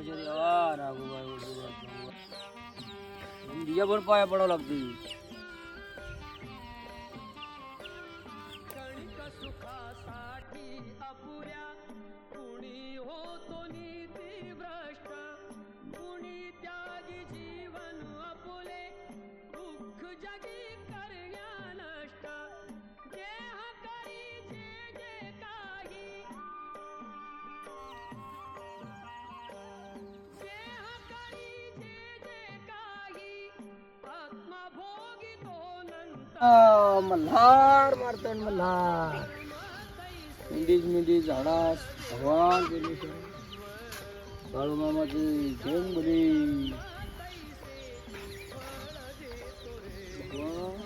मोठ्याच्या देवा राघोबाई दिया पण पाया पडावं लागते. मल्हार मारतण मल्हार मिंडीज झाडास भगवान बाळू मामाची जैन बली भगवान